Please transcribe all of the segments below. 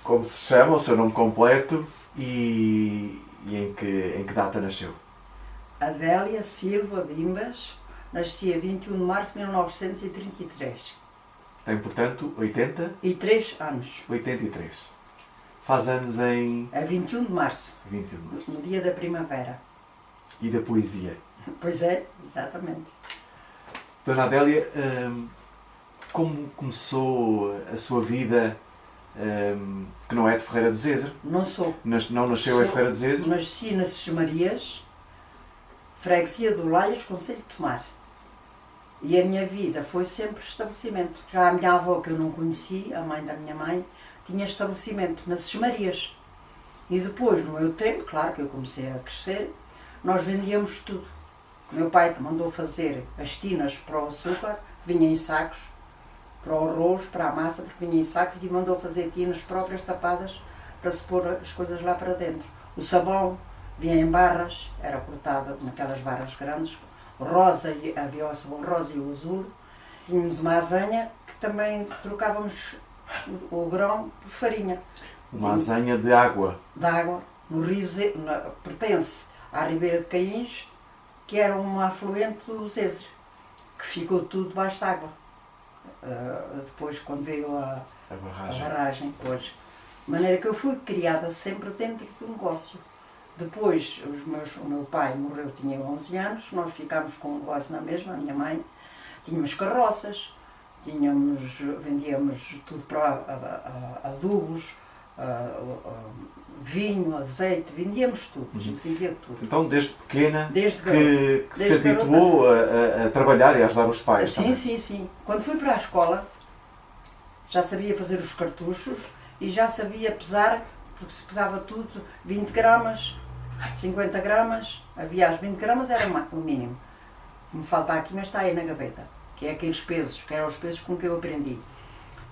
Como se chama, o seu nome completo e em que data nasceu? Adélia Silva Bimbas, nasci a 21 de março de 1933. Tem, portanto, 80? E 3 anos. 83. Faz anos em A 21 de março, 21 de março. no dia da primavera. E da poesia. Pois é, exatamente. Dona Adélia, como começou a sua vida, que não é de Ferreira do Zezer? Não sou. Não nasceu em Ferreira do Zezer? Nasci nas Sesmarias, freguesia do Laias, concelho de Tomar. E a minha vida foi sempre estabelecimento. Já a minha avó, que eu não conheci, a mãe da minha mãe, tinha estabelecimento nas Sesmarias. E depois, no meu tempo, claro que eu comecei a crescer, nós vendíamos tudo. Meu pai mandou fazer as tinas para o açúcar, vinha em sacos, para o arroz, para a massa, porque vinha em sacos, e mandou fazer tinas próprias tapadas para se pôr as coisas lá para dentro. O sabão vinha em barras, era cortado naquelas barras grandes, rosa, havia o sabão rosa e o azul. Tínhamos uma azanha que também trocávamos o grão por farinha. Uma azanha de água. De água, no rio pertence à Ribeira de Caíns, que era um afluente do Zezer, que ficou tudo debaixo de água. Depois, quando veio a barragem, pois. De maneira que eu fui criada sempre dentro do negócio. Depois, o meu pai morreu, tinha 11 anos, nós ficámos com o negócio na mesma, a minha mãe. Tínhamos carroças, vendíamos tudo para adubos, vinho, azeite, vendíamos tudo, a gente vendia tudo. Então, desde pequena, que se habituou a trabalhar e a ajudar os pais? Sim, também. sim. Quando fui para a escola, já sabia fazer os cartuchos e já sabia pesar, porque se pesava tudo, 20 gramas, 50 gramas, havia as 20 gramas, era o mínimo. Me falta aqui, mas está aí na gaveta, que é aqueles pesos, que eram os pesos com que eu aprendi.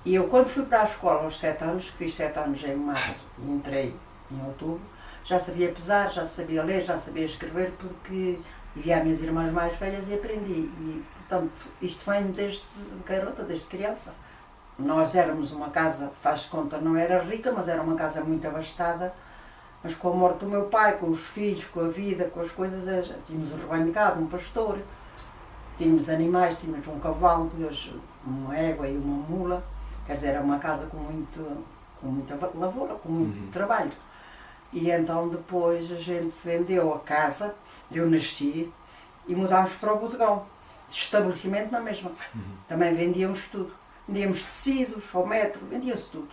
E eu, quando fui para a escola aos 7 anos, que fiz 7 anos em março e entrei em outubro, já sabia pesar, já sabia ler, já sabia escrever, porque via as minhas irmãs mais velhas e aprendi. E, portanto, isto vem desde garota, desde criança. Nós éramos uma casa, faz-se conta, não era rica, mas era uma casa muito abastada. Mas com a morte do meu pai, com os filhos, com a vida, com as coisas, tínhamos um rebanho de gado, um pastor, tínhamos animais, tínhamos um cavalo, uma égua e uma mula. Quer dizer, era uma casa com muita lavoura, com muito trabalho. E então depois a gente vendeu a casa, eu nasci, e mudámos para o bodegão, estabelecimento na mesma. Também vendíamos tudo. Vendíamos tecidos, ao metro, vendia-se tudo.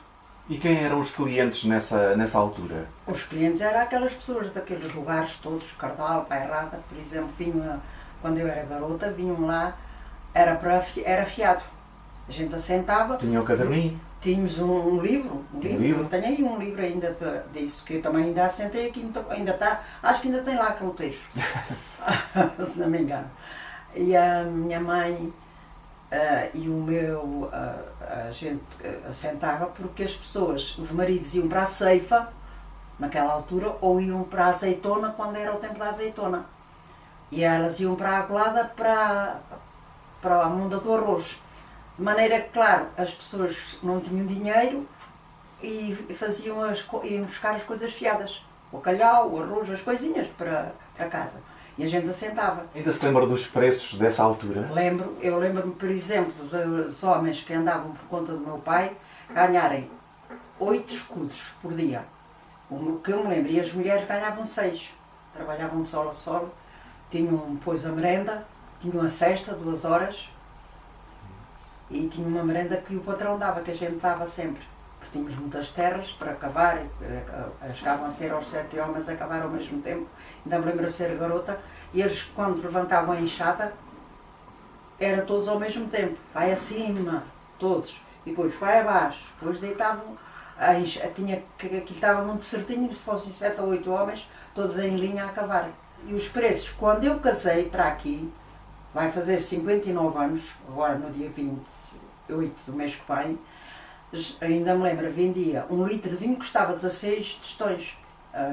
E quem eram os clientes nessa altura? Os clientes eram aquelas pessoas daqueles lugares todos, Cardal, Bairrada, por exemplo, quando eu era garota, vinham lá, era fiado. A gente assentava. Tinha um caderninho? Tínhamos um livro. Eu tenho aí um livro ainda disso, que eu também ainda assentei aqui, ainda está, acho que ainda tem lá aquele texto, se não me engano. E a minha mãe e o meu, a gente assentava porque as pessoas, os maridos iam para a ceifa, naquela altura, ou iam para a azeitona, quando era o tempo da azeitona. E elas iam para a Aguilada, para a Munda do Arroz. De maneira que, claro, as pessoas não tinham dinheiro e iam buscar as coisas fiadas. O calhau, o arroz, as coisinhas para casa. E a gente assentava. Ainda se lembra dos preços dessa altura? Eu lembro-me, por exemplo, dos homens que andavam por conta do meu pai ganharem 8 escudos por dia. O que eu me lembro, e as mulheres ganhavam 6. Trabalhavam de sol a sol, tinham depois a merenda, tinham a cesta, 2 horas, e tinha uma merenda que o patrão dava, que a gente dava sempre. Porque tínhamos muitas terras para cavar, chegavam a ser aos 7 homens a cavar ao mesmo tempo. Ainda me lembro de ser garota, e eles, quando levantavam a enxada, era todos ao mesmo tempo. Vai acima, todos. E depois vai abaixo. Depois deitavam, aquilo estava muito certinho, se fossem 7 ou 8 homens, todos em linha a cavar. E os preços, quando eu casei para aqui, vai fazer 59 anos, agora no dia 28 do mês que vem, ainda me lembro, vendia 1 litro de vinho que custava 16 tostões,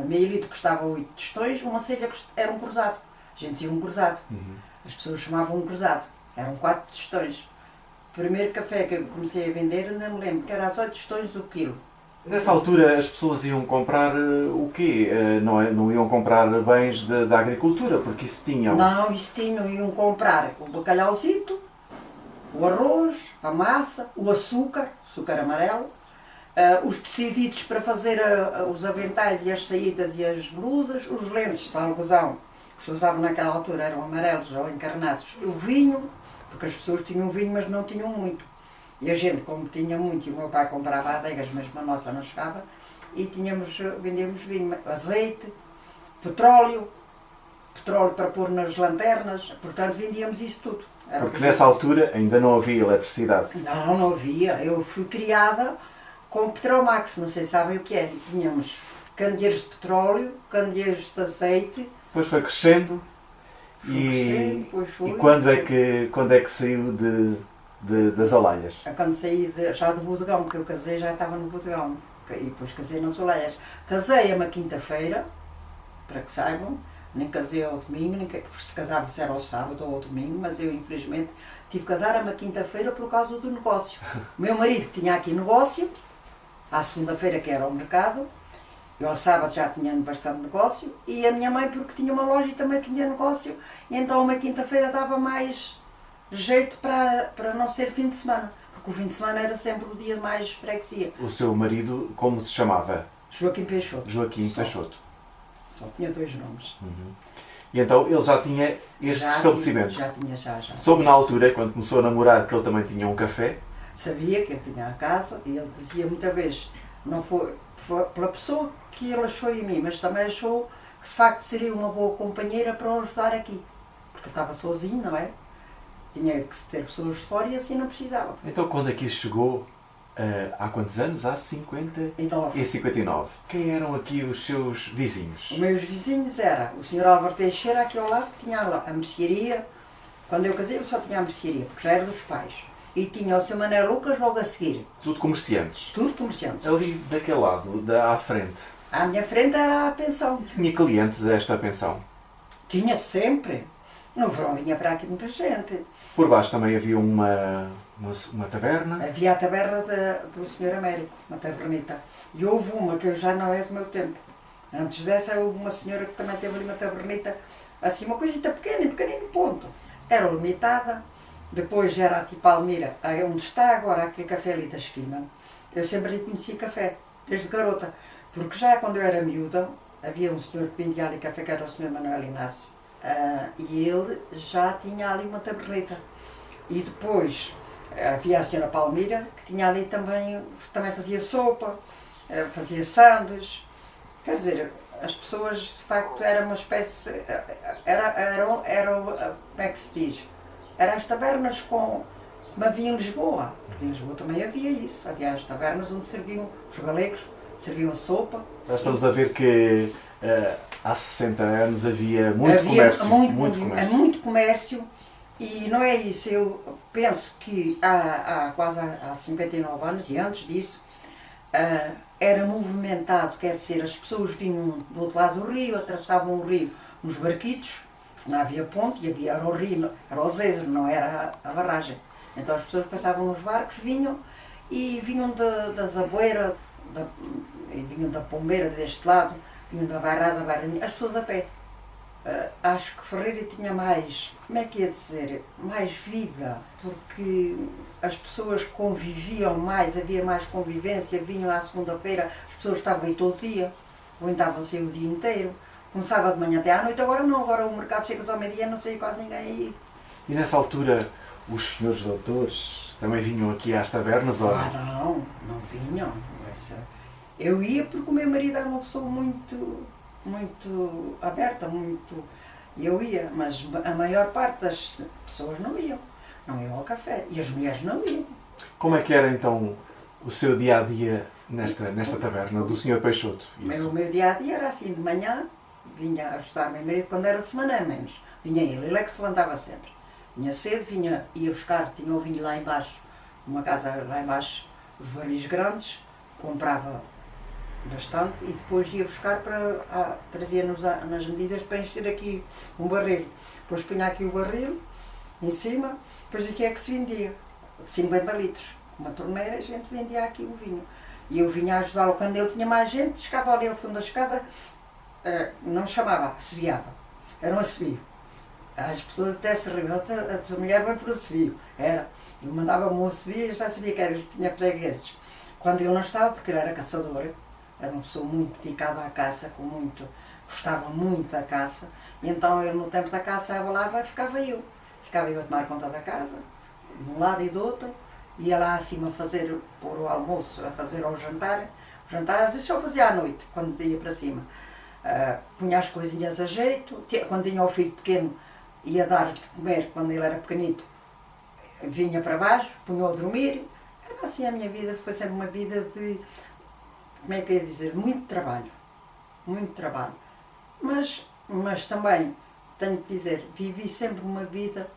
meio litro custava 8 tostões, uma selha era um cruzado. A gente dizia um cruzado. As pessoas chamavam um cruzado. Eram 4 tostões. O primeiro café que eu comecei a vender, ainda me lembro, que era às 8 tostões o quilo. Nessa altura as pessoas iam comprar o quê? Não iam comprar bens da agricultura, porque isso tinham. Não, isso tinham, iam comprar o bacalhauzito, o arroz, a massa, o açúcar amarelo, os teciditos para fazer os aventais e as saídas e as blusas, os lenços de algodão que se usavam naquela altura eram amarelos ou encarnados, o vinho, porque as pessoas tinham vinho mas não tinham muito. E a gente, como tinha muito, e o meu pai comprava adegas, mesmo a nossa não chegava, e vendíamos vinho, azeite, petróleo para pôr nas lanternas, portanto vendíamos isso tudo. Porque nessa altura ainda não havia eletricidade. Não havia. Eu fui criada com Petromax, não sei se sabem o que é. Tínhamos candeeiros de petróleo, candeeiros de azeite. Depois foi crescendo. E quando é que saiu das Olaias? Quando saí já do bodegão, porque eu casei já estava no bodegão. E depois casei nas Olaias. Casei uma quinta-feira, para que saibam. Nem casei ao domingo, porque se casava se era ao sábado ou ao domingo, mas eu infelizmente tive que casar a uma quinta-feira por causa do negócio. O meu marido tinha aqui negócio, à segunda-feira que era o mercado, eu ao sábado já tinha bastante negócio, e a minha mãe porque tinha uma loja e também tinha negócio, e então uma quinta-feira dava mais jeito para não ser fim de semana, porque o fim de semana era sempre o dia de mais freguesia. O seu marido, como se chamava? Joaquim Peixoto. Joaquim Peixoto. Só tinha 2 nomes. Uhum. E então ele já tinha este estabelecimento? Já tinha. Soube na altura, quando começou a namorar, que ele também tinha um café? Sabia que ele tinha a casa e ele dizia muitas vezes, não foi pela pessoa que ele achou em mim, mas também achou que de facto seria uma boa companheira para o ajudar aqui. Porque ele estava sozinho, não é? Tinha que ter pessoas de fora e assim não precisava. Então quando aqui chegou, há quantos anos? Há 59. E 59. Quem eram aqui os seus vizinhos? Os meus vizinhos era o Sr. Álvaro Teixeira, aqui ao lado, que tinha a mercearia. Quando eu casei, ele só tinha a mercearia, porque já era dos pais. E tinha o Sr. Mané Lucas logo a seguir. Tudo comerciantes? Tudo comerciantes. Ali daquele lado, à frente? À minha frente era a pensão. Tinha clientes esta pensão? Tinha sempre. No verão vinha para aqui muita gente. Por baixo também havia uma taberna? Havia a taberna do Sr. Américo, uma tabernita. E houve uma que já não é do meu tempo. Antes dessa houve uma senhora que também teve ali uma tabernita, assim uma coisita pequenino ponto. Era limitada. Depois era a tipo Almira, onde está agora aquele café ali da esquina. Eu sempre lhe conheci café, desde garota. Porque já quando eu era miúda, havia um senhor que vendia ali café, que era o Sr. Manuel Inácio. E ele já tinha ali uma taberneta. E depois havia a senhora Palmira, que tinha ali também fazia sopa, fazia sandes. Quer dizer, as pessoas de facto eram uma espécie. Como é que se diz? Eram as tabernas como havia em Lisboa. Porque em Lisboa também havia isso. Havia as tabernas onde serviam os galegos, serviam sopa. Já estamos a ver que há 60 anos havia muito comércio. Muito comércio. E não é isso, eu penso que quase há 59 anos e antes disso era movimentado, quer dizer, as pessoas vinham do outro lado do rio, atravessavam o rio nos barquitos, porque não havia ponte e era o rio, era o Zezer, não era a barragem. Então as pessoas passavam nos barcos, vinham da Zaboeira, vinham da Pombeira deste lado, vinham da Bairrada, as pessoas a pé. Acho que Ferreira tinha mais, como é que ia dizer, mais vida, porque as pessoas conviviam mais, havia mais convivência, vinham à segunda-feira, as pessoas estavam aí todo dia, ou estavam-se o dia inteiro, começava de manhã até à noite, agora não, agora o mercado chega ao meio-dia, não sei quase ninguém aí. E nessa altura os senhores doutores também vinham aqui às tabernas? Ou... não vinham. Eu ia porque o meu marido era uma pessoa muito aberta, e eu ia, mas a maior parte das pessoas não iam ao café, e as mulheres não iam. Como é que era então o seu dia-a-dia nesta taberna do Sr. Peixoto? O meu dia-a-dia era assim, de manhã, vinha ajudar o meu marido quando era de semana, menos, vinha ele é que se levantava sempre. Vinha cedo, ia buscar, tinha o vinho lá embaixo, uma casa lá embaixo, os barris grandes, comprava bastante e depois ia buscar trazia-nos nas medidas para encher aqui um barril. Depois punha aqui o barril em cima, depois aqui é que se vendia, de 50 litros. Uma torneira a gente vendia aqui o vinho. E eu vinha ajudá-lo quando ele tinha mais gente, chegava ali ao fundo da escada, não chamava, assobiava. Era um assobio. As pessoas até se riam, a tua mulher vai por assobio. Era. Eu mandava-me um assobio e eu já sabia que era, ele tinha fregueses. Quando ele não estava, porque ele era caçador, era uma pessoa muito dedicada à caça, gostava muito da caça, e então ele no tempo da caça abalava e ficava eu. Ficava eu a tomar conta da casa, de um lado e do outro, ia lá acima pôr o almoço, a fazer o jantar às vezes só fazia à noite, quando ia para cima. Punha as coisinhas a jeito, quando tinha o filho pequeno, ia dar de comer, quando ele era pequenito, vinha para baixo, punha-o a dormir. Era assim a minha vida, foi sempre uma vida de, como é que eu ia dizer, muito trabalho. Mas também, tenho que dizer, vivi sempre uma vida,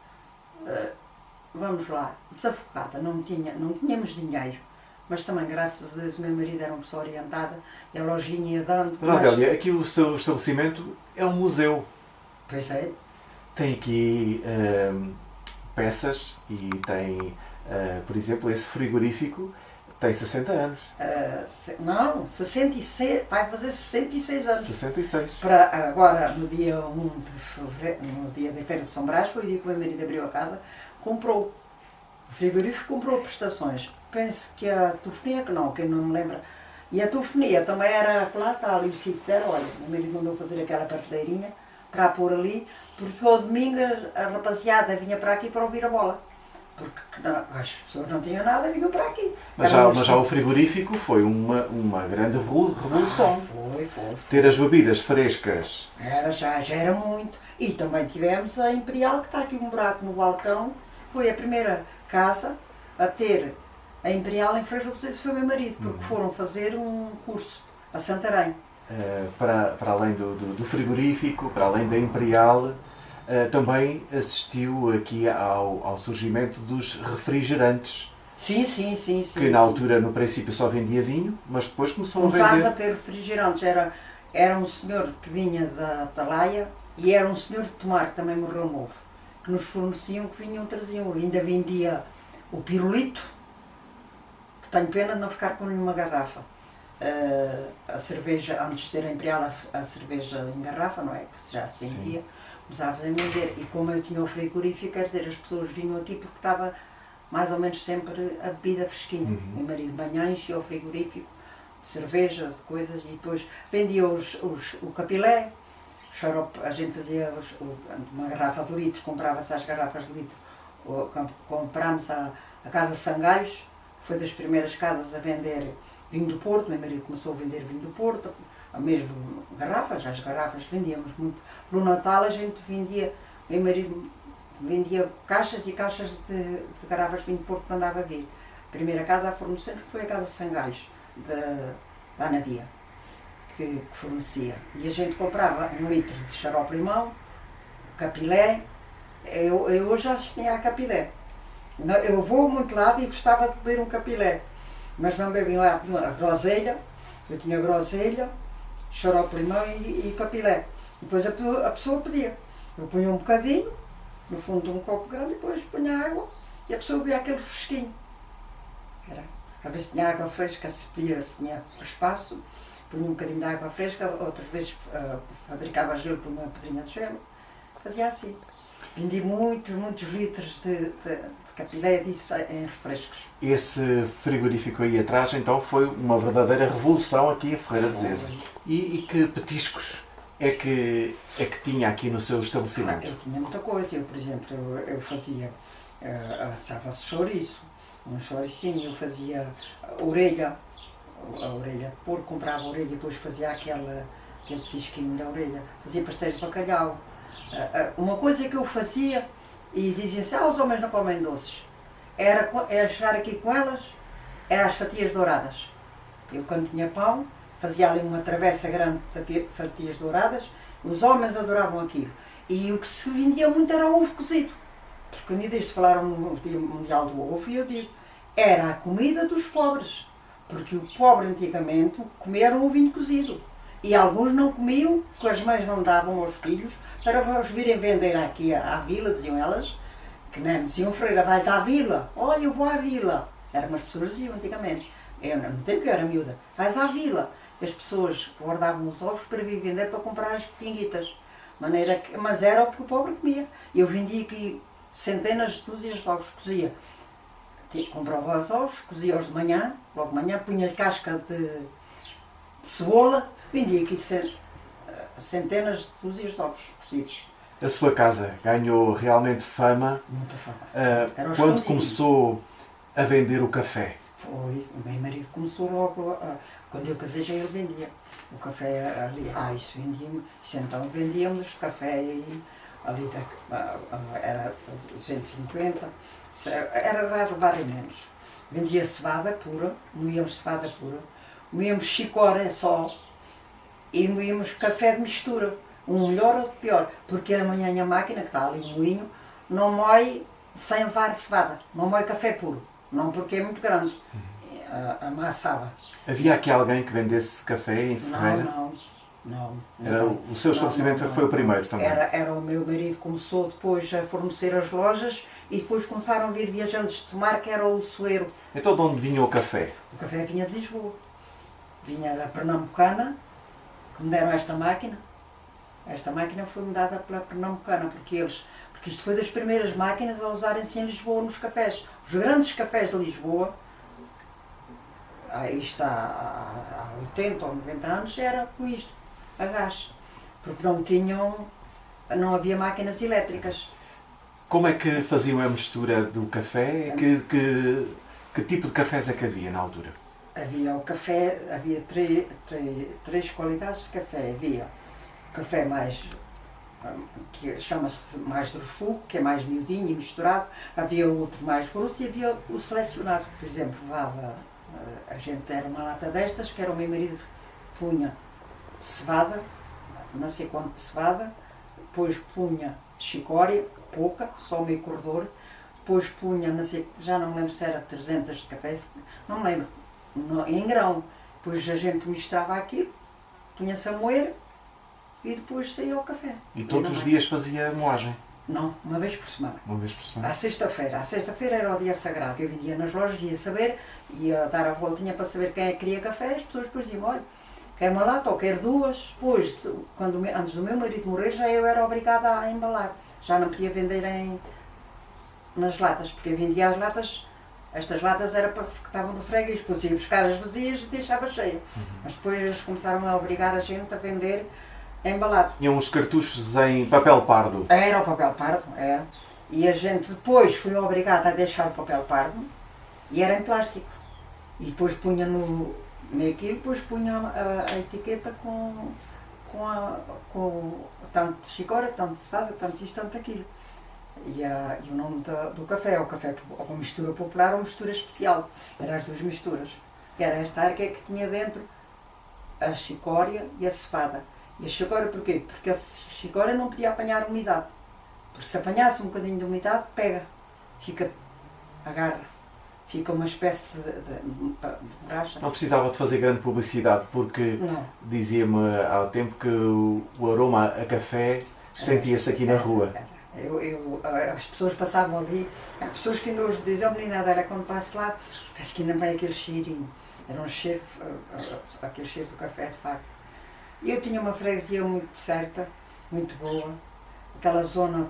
vamos lá, desafogada, não tínhamos dinheiro. Mas também, graças a Deus, o meu marido era uma pessoa orientada, a lojinha ia dando. Dona Adélia, aqui o seu estabelecimento é um museu. Pois é. Tem aqui peças e tem, por exemplo, esse frigorífico tem 60 anos. Não, 66, vai fazer 66 anos. 66. Agora, no dia 1 de fevereiro, no dia da Feira de São Brás, foi o dia que o meu marido abriu a casa, comprou. O frigorífico comprou prestações. Penso que a telefonia, que não me lembra. E a telefonia também era, lá está ali o sítio era, olha, o meu marido mandou fazer aquela prateleirinha para a pôr ali, porque todo domingo a rapaziada vinha para aqui para ouvir a bola. Porque as pessoas não tinham nada, vinham para aqui. Mas já o frigorífico foi uma grande revolução. Foi. Ter as bebidas frescas. Já era muito. E também tivemos a Imperial, que está aqui um buraco no balcão. Foi a primeira casa a ter a Imperial em Frei Roduzes, foi o meu marido, porque foram fazer um curso a Santarém. Para além do frigorífico, para além da Imperial, também assistiu aqui ao surgimento dos refrigerantes. Sim. Que na altura, no princípio, só vendia vinho, mas depois começou a vender... Começámos a ter refrigerantes. Era um senhor que vinha da Atalaia e era um senhor de Tomar, que também morreu novo, que nos forneciam, que vinham, traziam. Ainda vendia o pirulito, que tenho pena de não ficar com nenhuma garrafa. A cerveja, antes de ter a Imperial, a cerveja em garrafa, não é? Que já se vendia. Começava a vender, e como eu tinha o frigorífico, quer dizer, as pessoas vinham aqui porque estava mais ou menos sempre a bebida fresquinha. O meu marido de manhã enchia o frigorífico de cerveja, de coisas, e depois vendia o capilé, xarope, a gente fazia uma garrafa de litro, comprava-se as garrafas de litro, comprámos a Casa Sangalhos, foi das primeiras casas a vender vinho do Porto, meu marido começou a vender vinho do Porto, mesmo garrafas, as garrafas vendíamos muito. No Natal a gente vendia, meu marido vendia caixas e caixas de garrafas de vinho do Porto que andava a vir. A primeira casa a fornecer foi a Casa Sangalhos, da Anadia, que fornecia. E a gente comprava 1 litro de xarope limão, capilé. Eu hoje acho que tinha a capilé. Eu vou muito lado e gostava de beber um capilé, mas não bebem lá a groselha. Eu tinha groselha, xarope limão e capilé. Depois a pessoa pedia. Eu punha um bocadinho no fundo de um copo grande, depois punha água e a pessoa bebia aquele fresquinho. A ver se tinha água fresca, se pedia, se tinha espaço, punha um bocadinho de água fresca, outras vezes fabricava gelo, punha uma pedrinha de gelo. Fazia assim. Vendi muitos litros de capilé disso em refrescos. Esse frigorífico aí atrás, então, foi uma verdadeira revolução aqui em Ferreira de Zeza. E que petiscos é que tinha aqui no seu estabelecimento? Eu tinha muita coisa. Eu, por exemplo, eu fazia, assava-se chouriço, um chouricinho, eu fazia a orelha de porco, comprava a orelha e depois fazia aquele petisquinho da orelha. Fazia pastéis de bacalhau. Uma coisa que eu fazia, e dizia assim, os homens não comem doces, era chegar aqui com elas, eram as fatias douradas. Eu, quando tinha pão, fazia ali uma travessa grande de fatias douradas, os homens adoravam aquilo. E o que se vendia muito era o ovo cozido. Porque quando desde falaram no Dia Mundial do Ovo, e eu digo, era a comida dos pobres. Porque o pobre antigamente comia um ovinho cozido. E alguns não comiam, porque as mães não davam aos filhos, para os virem vender aqui à vila, diziam elas, que nem diziam, Freira, vais à vila? Olha, eu vou à vila. Eram umas pessoas diziam antigamente. Eu não tenho que eu era miúda. Vais à vila. As pessoas guardavam os ovos para vir vender para comprar as petinguitas. Mas era o que o pobre comia. Eu vendia aqui centenas de dúzias de ovos, cozia. Comprava os ovos, cozia-os de manhã, logo de manhã, punha-lhe casca de cebola, vendia aqui centenas de dúzias de ovos cozidos. A sua casa ganhou realmente fama Muita fama. quando escondido. começou a vender o café. Foi, o meu marido começou logo, quando eu casei já ele vendia. O café ali, isso vendíamos, isso então vendíamos café ali era 150, era levar em menos. Vendia cevada pura, moíamos cevada pura, moíamos chicória só e moíamos café de mistura, um melhor ou pior, porque amanhã a máquina, que está ali no moinho, não moe sem levar cevada, não moe café puro, não porque é muito grande, amassava. Havia aqui alguém que vendesse café em Ferreira? Não. O seu estabelecimento foi o primeiro também? Era o meu marido que começou depois a fornecer as lojas e depois começaram a vir viajantes de tomar, que era o Soeiro. Então de onde vinha o café? O café vinha de Lisboa. Vinha da Pernambucana, que me deram esta máquina. Esta máquina foi-me dada pela Pernambucana, porque isto foi das primeiras máquinas a usarem-se em Lisboa nos cafés. Os grandes cafés de Lisboa, isto há 80 ou 90 anos, era com isto, a gás. Porque não havia máquinas elétricas. Como é que faziam a mistura do café? Que tipo de cafés é que havia na altura? Havia o café, havia três qualidades de café. Havia o café mais, que chama-se mais de refugo, que é mais miudinho e misturado. Havia outro mais grosso e havia o selecionado. Por exemplo, levava, a gente era uma lata destas, que era o meu marido punha cevada, não sei quanto de cevada, depois punha chicória, pouca, só meio corredor, depois punha, não sei, já não me lembro se era 300 de café, não me lembro, em grão. Depois a gente misturava aquilo, punha-se a moer e depois saía o café. E todos os dias fazia moagem? Não, uma vez por semana. Uma vez por semana? À sexta-feira era o dia sagrado. Eu vendia nas lojas, ia dar a voltinha para saber quem é que queria café. As pessoas depois diziam, olha, quer uma lata ou quer duas. Depois, antes do meu marido morrer, já eu era obrigada a embalar. Já não podia vender nas latas, porque eu vendia as latas. Estas latas era para que estavam no freguês, depois ia buscar as vazias e deixava cheia. Mas depois eles começaram a obrigar a gente a vender embalado. Tinham uns cartuchos em papel pardo? Era o papel pardo, era. E a gente depois foi obrigada a deixar o papel pardo e era em plástico. E depois punha no aquilo, depois punha a etiqueta com tanto de chicória, tanto de cevada, tanto isto, tanto aquilo. E o nome do café, o café ou mistura popular ou mistura especial. Eram as duas misturas. Era esta arca que tinha dentro a chicória e a cevada. E a chicória porquê? Porque a chicória não podia apanhar umidade. Porque se apanhasse um bocadinho de umidade, pega. Agarra. Fica uma espécie de borracha. Não precisava de fazer grande publicidade, porque dizia-me há tempo que o aroma a café sentia-se aqui na rua. As pessoas passavam ali, há pessoas que ainda hoje dizem, oh menina Adélia, quando passo lá, parece que ainda vem aquele cheirinho. Era um cheiro, aquele cheiro do café, de facto. E eu tinha uma freguesia muito certa, muito boa, aquela zona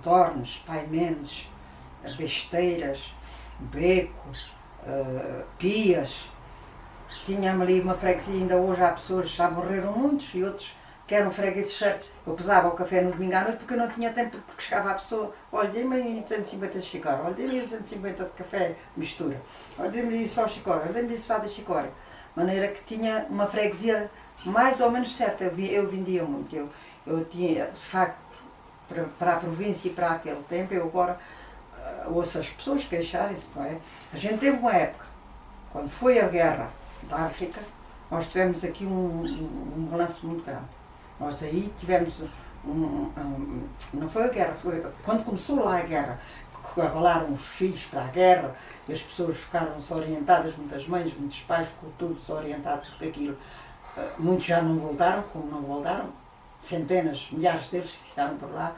de Ornes, Pai Mendes, Besteiras, Beco, Pias. Tinha-me ali uma freguesia, ainda hoje há pessoas, já morreram muitos e outros que eram fregueses certos. Eu pesava o café no domingo à noite porque eu não tinha tempo, porque chegava a pessoa, olha, dê-me 250 de chicória, olha, dê-me 250 de café mistura, olha, dê-me só chicória, olha, dê-me cevada de chicória. De maneira que tinha uma freguesia mais ou menos certa, eu vendia muito. Eu tinha, de facto, para a província e para aquele tempo, eu agora ouço as pessoas queixarem-se, não é? A gente teve uma época, quando foi a guerra da África, nós tivemos aqui um balanço muito grande. Nós aí tivemos não foi a guerra, foi quando começou lá a guerra, que abalaram os filhos para a guerra, e as pessoas ficaram desorientadas, muitas mães, muitos pais, tudo desorientados por aquilo. Muitos já não voltaram, como não voltaram, centenas, milhares deles ficaram por lá.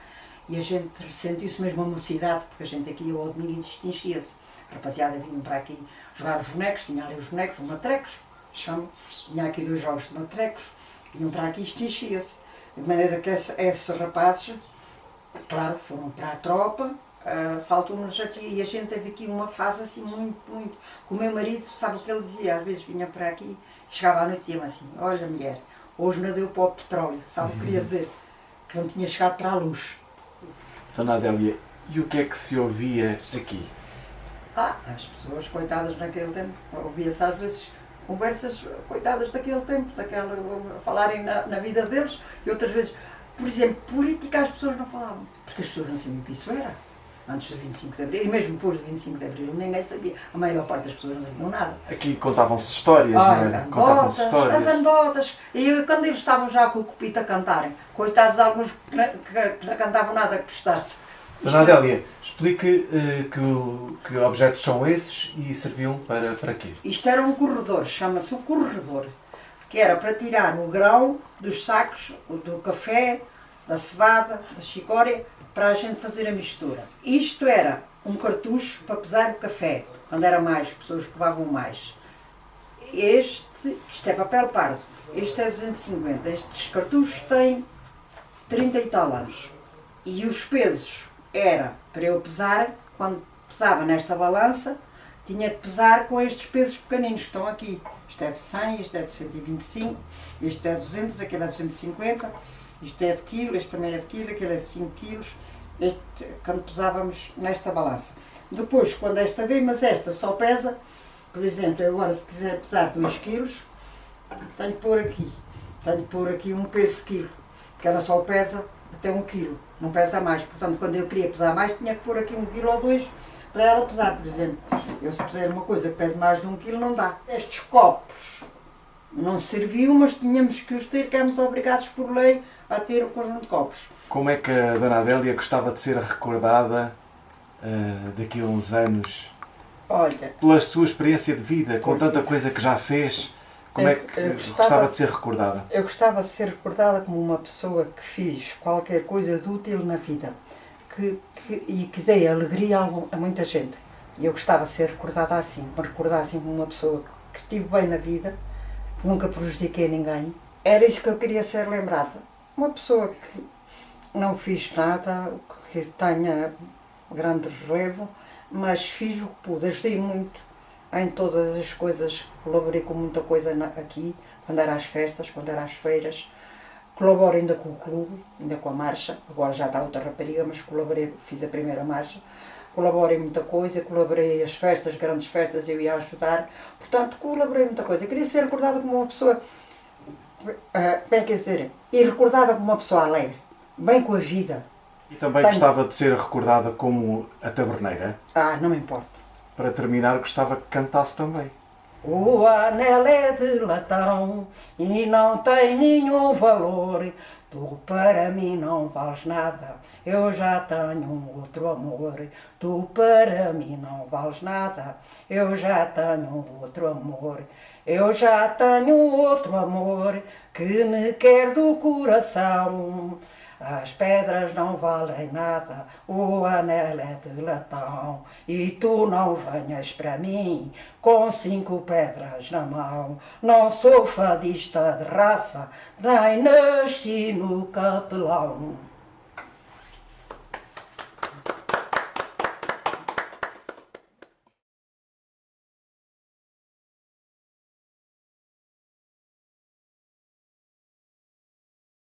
e a gente sentiu-se mesmo uma mocidade, porque a gente aqui ao domingo enchia-se. A rapaziada vinha para aqui jogar os bonecos, tinha ali os bonecos, os matrecos, chamo, tinha aqui 2 jogos de matrecos, vinham para aqui e isto enchia-se. De maneira que esses rapazes, claro, foram para a tropa, faltou-nos aqui, e a gente teve aqui uma fase assim muito, com o meu marido, sabe o que ele dizia? Às vezes vinha para aqui, chegava à noite e dizia-me assim, olha mulher, hoje não deu para o petróleo, sabe o que queria dizer? Que não tinha chegado para a luz. Dona Adélia, e o que é que se ouvia aqui? As pessoas, coitadas naquele tempo, ouvia-se às vezes conversas, coitadas daquele tempo, falarem na vida deles, e outras vezes, por exemplo, política as pessoas não falavam, porque as pessoas não sabiam o que isso era, antes do 25 de Abril, e mesmo depois do 25 de Abril, ninguém sabia, a maior parte das pessoas não sabiam nada. Aqui contavam-se histórias, não é? Contavam-se histórias. As anedotas, e quando eles estavam já com o copito a cantarem, coitados alguns que não cantavam nada que prestasse. Dona Adélia, explique que objetos são esses e serviam para quê? Isto era um corredor, chama-se um corredor, que era para tirar o grão dos sacos, do café, da cevada, da chicória, para a gente fazer a mistura. Isto era um cartucho para pesar o café, quando era mais, pessoas que levavam mais. Isto é papel pardo, este é 250, estes cartuchos têm 30 e tal anos. E os pesos era para eu pesar, quando pesava nesta balança, tinha que pesar com estes pesos pequeninos que estão aqui. Isto é de 100, isto é de 125, isto é de 200, aquele é de 150, isto é de quilo, este também é de quilo, aquele é de 5 quilos, quando pesávamos nesta balança. Depois, quando esta vem, mas esta só pesa, por exemplo, eu agora se quiser pesar 2 quilos, tenho que pôr aqui um peso de quilo, porque ela só pesa até 1 quilo, não pesa mais. Portanto, quando eu queria pesar mais, tinha que pôr aqui 1 quilo ou 2 para ela pesar, por exemplo. Eu se puser uma coisa que pese mais de 1 quilo, não dá. Estes copos não serviam, mas tínhamos que os ter, que éramos obrigados por lei a ter o conjunto de copos. Como é que a Dona Adélia gostava de ser recordada daqui a uns anos? Olha, Pela sua experiência de vida, com tanta coisa que já fez, como é que gostava de ser recordada? Eu gostava de ser recordada como uma pessoa que fiz qualquer coisa de útil na vida e que dei alegria a muita gente. E eu gostava de ser recordada assim, me recordassem como uma pessoa que estive bem na vida, que nunca prejudiquei ninguém. Era isso que eu queria ser lembrada. Uma pessoa que não fiz nada, que tenha grande relevo, mas fiz o que pude, ajudei muito em todas as coisas, colaborei com muita coisa aqui, quando era às festas, quando era às feiras, colaboro ainda com o clube, ainda com a marcha, agora já está outra rapariga, mas colaborei, fiz a primeira marcha, colaborei muita coisa, colaborei as festas, grandes festas, eu ia ajudar, portanto colaborei muita coisa, eu queria ser recordada como uma pessoa, como é que é dizer, e recordada como uma pessoa alegre, bem com a vida. E também gostava de ser recordada como a taberneira? Não me importa. Para terminar, gostava que cantasse também. O anel é de latão e não tem nenhum valor. Tu para mim não vales nada, eu já tenho um outro amor. Tu para mim não vales nada, eu já tenho um outro amor. Eu já tenho um outro amor que me quer do coração. As pedras não valem nada, o anel é de latão. E tu não venhas para mim com 5 pedras na mão. Não sou fadista de raça, nem nasci no capelão.